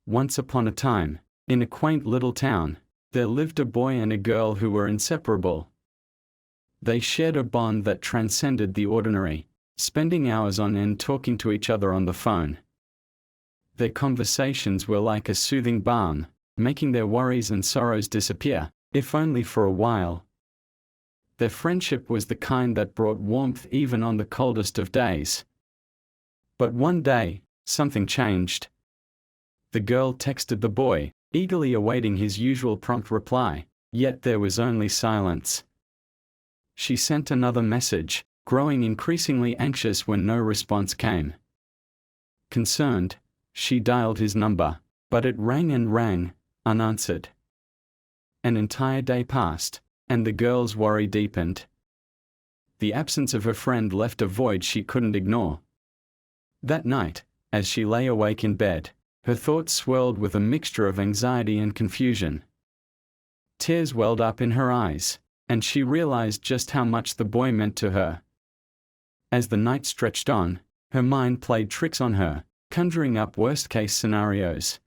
Once upon a time, in a quaint little town, there lived a boy and a girl who were inseparable. They shared a bond that transcended the ordinary, spending hours on end talking to each other on the phone. Their conversations were like a soothing balm, making their worries and sorrows disappear, if only for a while. Their friendship was the kind that brought warmth even on the coldest of days. But one day, something changed. The girl texted the boy, eagerly awaiting his usual prompt reply, yet there was only silence. She sent another message, growing increasingly anxious when no response came. Concerned, she dialed his number, but it rang and rang, unanswered. An entire day passed, and the girl's worry deepened. The absence of her friend left a void she couldn't ignore. That night, as she lay awake in bed, her thoughts swirled with a mixture of anxiety and confusion. Tears welled up in her eyes, and she realized just how much the boy meant to her. As the night stretched on, her mind played tricks on her, conjuring up worst-case scenarios.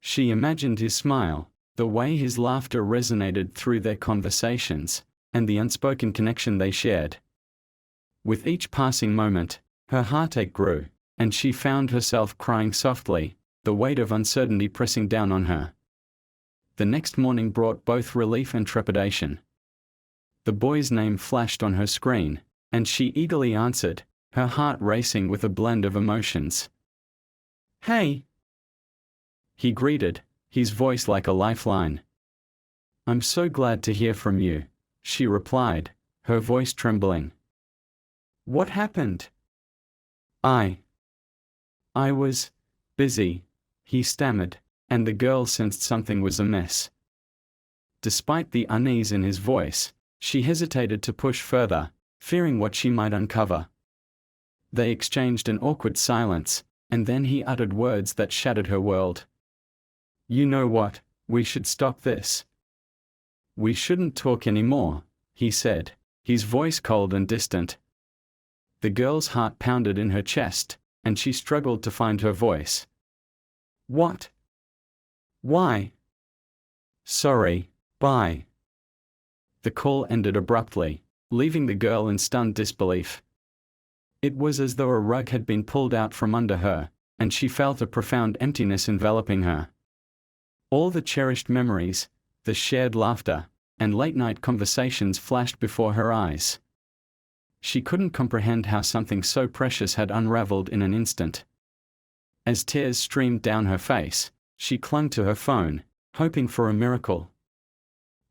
She imagined his smile, the way his laughter resonated through their conversations, and the unspoken connection they shared. With each passing moment, her heartache grew, and she found herself crying softly, the weight of uncertainty pressing down on her. The next morning brought both relief and trepidation. The boy's name flashed on her screen, and she eagerly answered, her heart racing with a blend of emotions. "Hey!" he greeted, his voice like a lifeline. "I'm so glad to hear from you," she replied, her voice trembling. "What happened?" I was busy," he stammered, and the girl sensed something was amiss. Despite the unease in his voice, she hesitated to push further, fearing what she might uncover. They exchanged an awkward silence, and then he uttered words that shattered her world. "You know what, we should stop this. We shouldn't talk anymore," he said, his voice cold and distant. The girl's heart pounded in her chest, and she struggled to find her voice. "What? Why? Sorry, bye." The call ended abruptly, leaving the girl in stunned disbelief. It was as though a rug had been pulled out from under her, and she felt a profound emptiness enveloping her. All the cherished memories, the shared laughter, and late-night conversations flashed before her eyes. She couldn't comprehend how something so precious had unraveled in an instant. As tears streamed down her face, she clung to her phone, hoping for a miracle.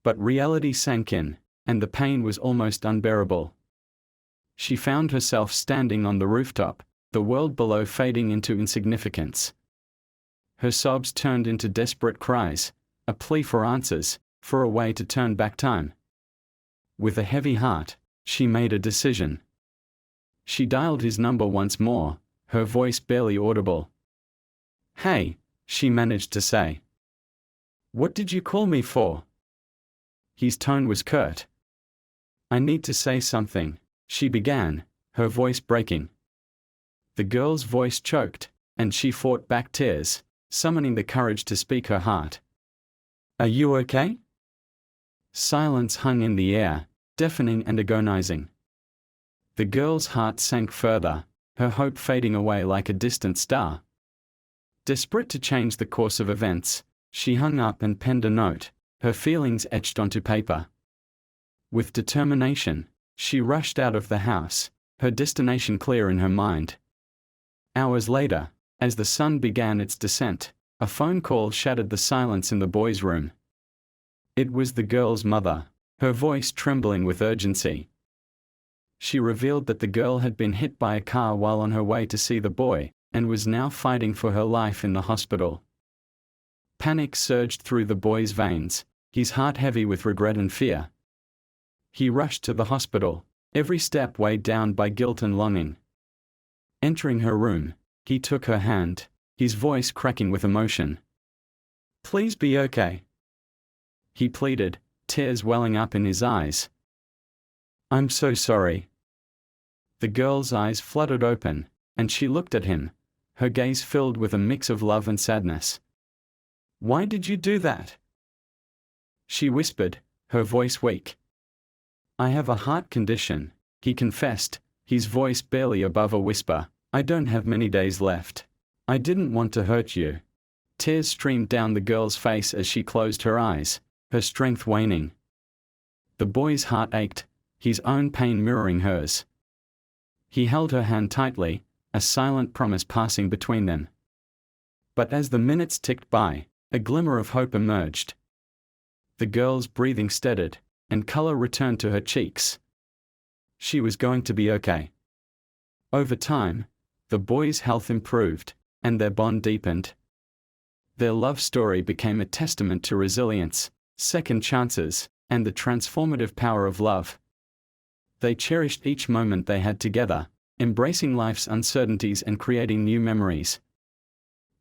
But reality sank in, and the pain was almost unbearable. She found herself standing on the rooftop, the world below fading into insignificance. Her sobs turned into desperate cries, a plea for answers, for a way to turn back time. With a heavy heart, she made a decision. She dialed his number once more, her voice barely audible. "Hey," she managed to say. "What did you call me for?" His tone was curt. "I need to say something," she began, her voice breaking. The girl's voice choked, and she fought back tears, summoning the courage to speak her heart. "Are you okay?" Silence hung in the air, deafening and agonizing. The girl's heart sank further, her hope fading away like a distant star. Desperate to change the course of events, she hung up and penned a note, her feelings etched onto paper. With determination, she rushed out of the house, her destination clear in her mind. Hours later, as the sun began its descent, a phone call shattered the silence in the boys' room. It was the girl's mother, her voice trembling with urgency. She revealed that the girl had been hit by a car while on her way to see the boy, and was now fighting for her life in the hospital. Panic surged through the boy's veins, his heart heavy with regret and fear. He rushed to the hospital, every step weighed down by guilt and longing. Entering her room, he took her hand, his voice cracking with emotion. "Please be okay," he pleaded, tears welling up in his eyes. "I'm so sorry." The girl's eyes fluttered open, and she looked at him, her gaze filled with a mix of love and sadness. "Why did you do that?" she whispered, her voice weak. "I have a heart condition," he confessed, his voice barely above a whisper. "I don't have many days left. I didn't want to hurt you." Tears streamed down the girl's face as she closed her eyes, her strength waning. The boy's heart ached, his own pain mirroring hers. He held her hand tightly, a silent promise passing between them. But as the minutes ticked by, a glimmer of hope emerged. The girl's breathing steadied, and color returned to her cheeks. She was going to be okay. Over time, the boy's health improved, and their bond deepened. Their love story became a testament to resilience, second chances, and the transformative power of love. They cherished each moment they had together, embracing life's uncertainties and creating new memories.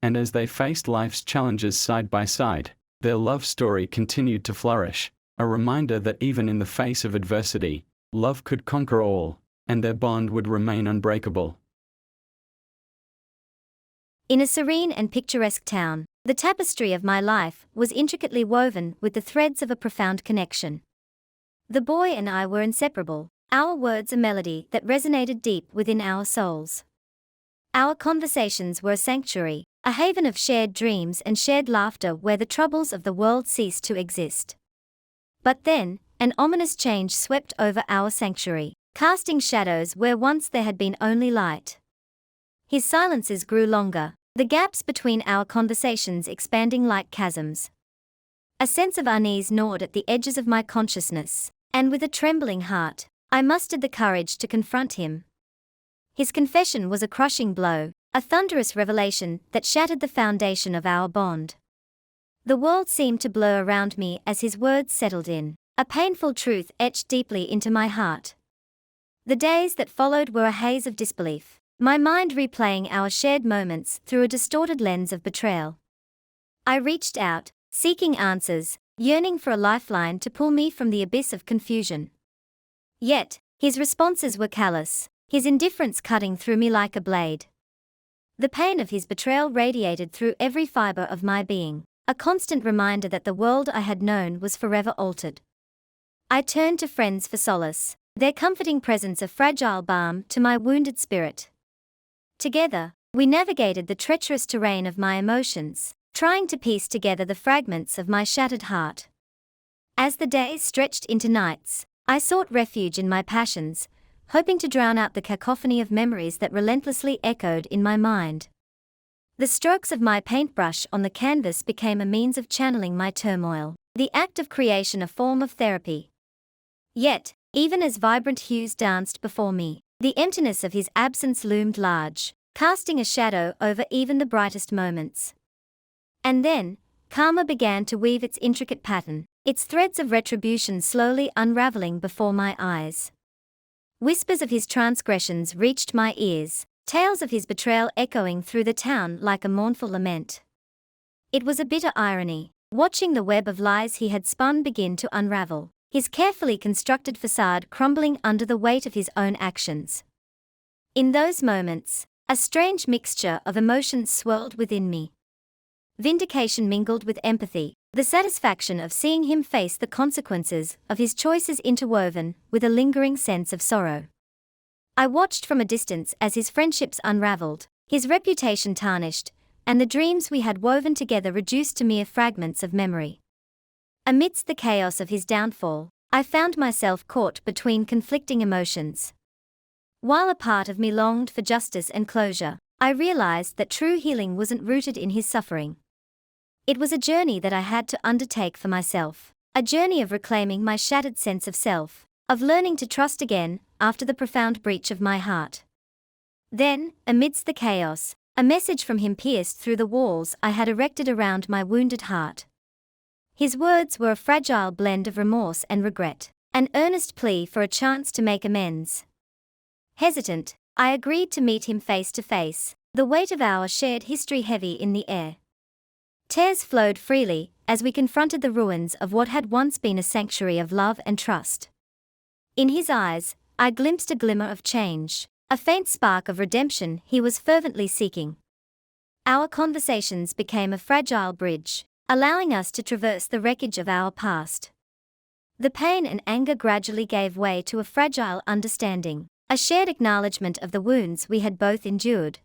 And as they faced life's challenges side by side, their love story continued to flourish, a reminder that even in the face of adversity, love could conquer all, and their bond would remain unbreakable. In a serene and picturesque town, the tapestry of my life was intricately woven with the threads of a profound connection. The boy and I were inseparable, our words a melody that resonated deep within our souls. Our conversations were a sanctuary, a haven of shared dreams and shared laughter where the troubles of the world ceased to exist. But then, an ominous change swept over our sanctuary, casting shadows where once there had been only light. His silences grew longer, the gaps between our conversations expanding like chasms. A sense of unease gnawed at the edges of my consciousness, and with a trembling heart, I mustered the courage to confront him. His confession was a crushing blow, a thunderous revelation that shattered the foundation of our bond. The world seemed to blur around me as his words settled in, a painful truth etched deeply into my heart. The days that followed were a haze of disbelief, my mind replaying our shared moments through a distorted lens of betrayal. I reached out, seeking answers, yearning for a lifeline to pull me from the abyss of confusion. Yet, his responses were callous, his indifference cutting through me like a blade. The pain of his betrayal radiated through every fiber of my being, a constant reminder that the world I had known was forever altered. I turned to friends for solace, their comforting presence a fragile balm to my wounded spirit. Together, we navigated the treacherous terrain of my emotions, trying to piece together the fragments of my shattered heart. As the days stretched into nights, I sought refuge in my passions, hoping to drown out the cacophony of memories that relentlessly echoed in my mind. The strokes of my paintbrush on the canvas became a means of channeling my turmoil, the act of creation a form of therapy. Yet, even as vibrant hues danced before me, the emptiness of his absence loomed large, casting a shadow over even the brightest moments. And then, karma began to weave its intricate pattern, its threads of retribution slowly unraveling before my eyes. Whispers of his transgressions reached my ears, tales of his betrayal echoing through the town like a mournful lament. It was a bitter irony, watching the web of lies he had spun begin to unravel, his carefully constructed facade crumbling under the weight of his own actions. In those moments, a strange mixture of emotions swirled within me. Vindication mingled with empathy, the satisfaction of seeing him face the consequences of his choices interwoven with a lingering sense of sorrow. I watched from a distance as his friendships unraveled, his reputation tarnished, and the dreams we had woven together reduced to mere fragments of memory. Amidst the chaos of his downfall, I found myself caught between conflicting emotions. While a part of me longed for justice and closure, I realized that true healing wasn't rooted in his suffering. It was a journey that I had to undertake for myself, a journey of reclaiming my shattered sense of self, of learning to trust again after the profound breach of my heart. Then, amidst the chaos, a message from him pierced through the walls I had erected around my wounded heart. His words were a fragile blend of remorse and regret, an earnest plea for a chance to make amends. Hesitant, I agreed to meet him face to face, the weight of our shared history heavy in the air. Tears flowed freely as we confronted the ruins of what had once been a sanctuary of love and trust. In his eyes, I glimpsed a glimmer of change, a faint spark of redemption he was fervently seeking. Our conversations became a fragile bridge, allowing us to traverse the wreckage of our past. The pain and anger gradually gave way to a fragile understanding, a shared acknowledgement of the wounds we had both endured.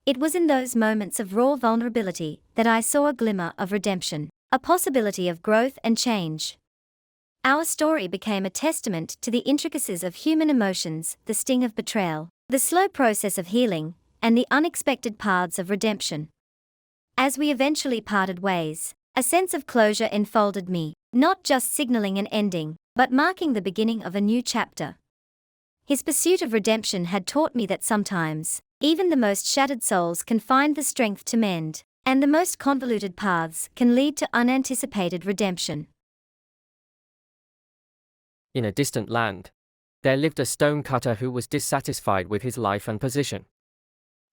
It was in those moments of raw vulnerability that I saw a glimmer of redemption, a possibility of growth and change. Our story became a testament to the intricacies of human emotions, the sting of betrayal, the slow process of healing, and the unexpected paths of redemption. As we eventually parted ways, a sense of closure enfolded me, not just signaling an ending, but marking the beginning of a new chapter. His pursuit of redemption had taught me that sometimes, even the most shattered souls can find the strength to mend, and the most convoluted paths can lead to unanticipated redemption. In a distant land, there lived a stonecutter who was dissatisfied with his life and position.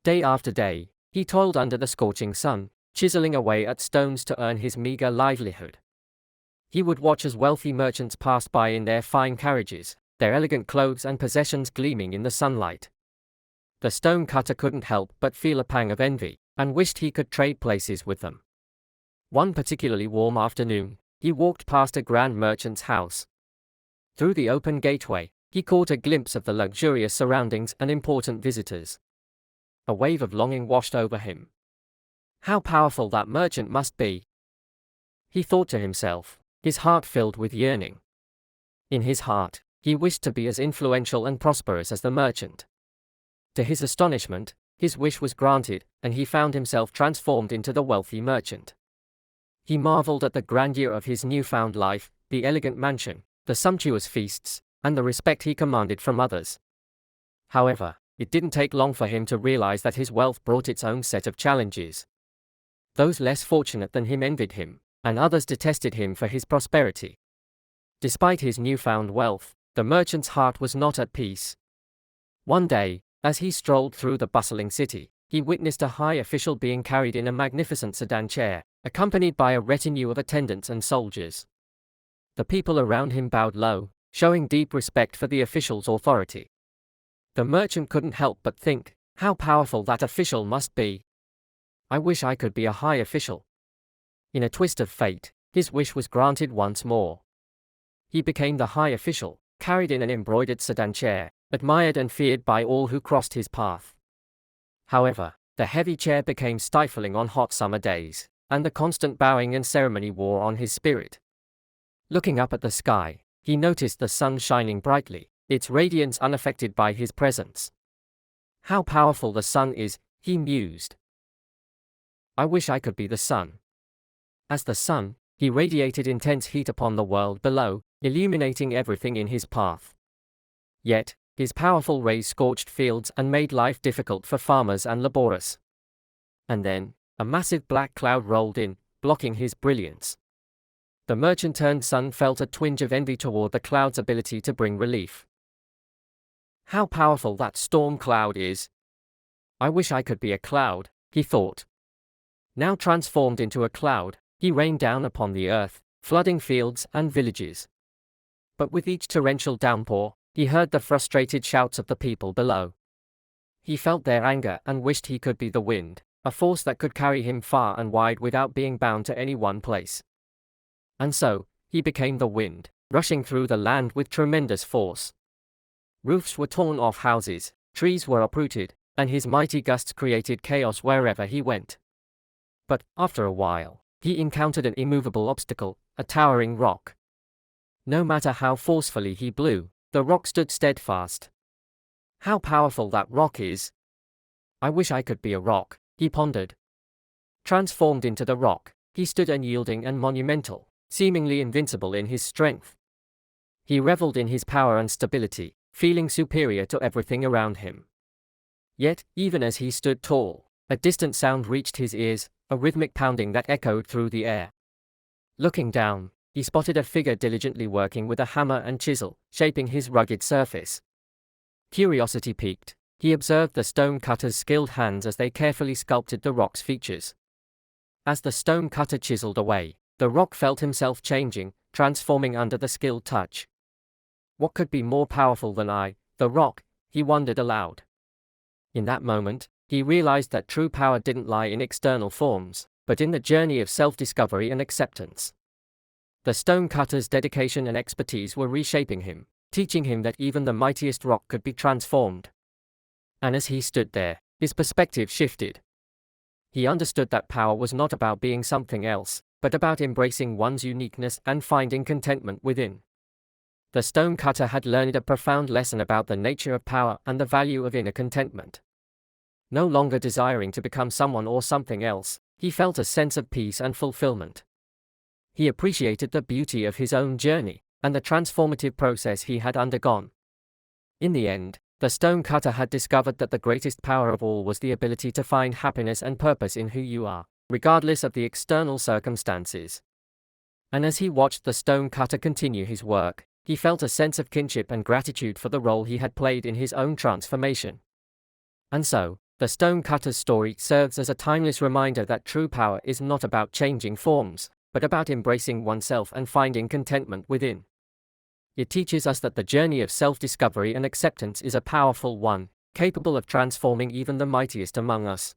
Day after day, he toiled under the scorching sun, chiseling away at stones to earn his meager livelihood. He would watch as wealthy merchants passed by in their fine carriages, their elegant clothes and possessions gleaming in the sunlight. The stonecutter couldn't help but feel a pang of envy, and wished he could trade places with them. One particularly warm afternoon, he walked past a grand merchant's house. Through the open gateway, he caught a glimpse of the luxurious surroundings and important visitors. A wave of longing washed over him. How powerful that merchant must be! He thought to himself, his heart filled with yearning. In his heart, he wished to be as influential and prosperous as the merchant. To his astonishment, his wish was granted, and he found himself transformed into the wealthy merchant. He marveled at the grandeur of his newfound life, the elegant mansion, the sumptuous feasts, and the respect he commanded from others. However, it didn't take long for him to realize that his wealth brought its own set of challenges. Those less fortunate than him envied him, and others detested him for his prosperity. Despite his newfound wealth, the merchant's heart was not at peace. One day, as he strolled through the bustling city, he witnessed a high official being carried in a magnificent sedan chair, accompanied by a retinue of attendants and soldiers. The people around him bowed low, showing deep respect for the official's authority. The merchant couldn't help but think, how powerful that official must be. I wish I could be a high official. In a twist of fate, his wish was granted once more. He became the high official, carried in an embroidered sedan chair, admired and feared by all who crossed his path. However, the heavy chair became stifling on hot summer days, and the constant bowing and ceremony wore on his spirit. Looking up at the sky, he noticed the sun shining brightly, its radiance unaffected by his presence. How powerful the sun is, he mused. I wish I could be the sun. As the sun, he radiated intense heat upon the world below, illuminating everything in his path. Yet, his powerful rays scorched fields and made life difficult for farmers and laborers. And then, a massive black cloud rolled in, blocking his brilliance. The merchant-turned-son felt a twinge of envy toward the cloud's ability to bring relief. How powerful that storm cloud is! I wish I could be a cloud, he thought. Now transformed into a cloud, he rained down upon the earth, flooding fields and villages. But with each torrential downpour, he heard the frustrated shouts of the people below. He felt their anger and wished he could be the wind, a force that could carry him far and wide without being bound to any one place. And so, he became the wind, rushing through the land with tremendous force. Roofs were torn off houses, trees were uprooted, and his mighty gusts created chaos wherever he went. But, after a while, he encountered an immovable obstacle, a towering rock. No matter how forcefully he blew, the rock stood steadfast. How powerful that rock is! I wish I could be a rock, he pondered. Transformed into the rock, he stood unyielding and monumental, seemingly invincible in his strength. He reveled in his power and stability, feeling superior to everything around him. Yet, even as he stood tall, a distant sound reached his ears, a rhythmic pounding that echoed through the air. Looking down, he spotted a figure diligently working with a hammer and chisel, shaping his rugged surface. Curiosity piqued, he observed the stone cutter's skilled hands as they carefully sculpted the rock's features. As the stone cutter chiseled away, the rock felt himself changing, transforming under the skilled touch. What could be more powerful than I, the rock? He wondered aloud. In that moment, he realized that true power didn't lie in external forms, but in the journey of self-discovery and acceptance. The stonecutter's dedication and expertise were reshaping him, teaching him that even the mightiest rock could be transformed. And as he stood there, his perspective shifted. He understood that power was not about being something else, but about embracing one's uniqueness and finding contentment within. The stonecutter had learned a profound lesson about the nature of power and the value of inner contentment. No longer desiring to become someone or something else, he felt a sense of peace and fulfillment. He appreciated the beauty of his own journey and the transformative process he had undergone. In the end, the stonecutter had discovered that the greatest power of all was the ability to find happiness and purpose in who you are, regardless of the external circumstances. And as he watched the stonecutter continue his work, he felt a sense of kinship and gratitude for the role he had played in his own transformation. And so, the stonecutter's story serves as a timeless reminder that true power is not about changing forms, but about embracing oneself and finding contentment within. It teaches us that the journey of self-discovery and acceptance is a powerful one, capable of transforming even the mightiest among us.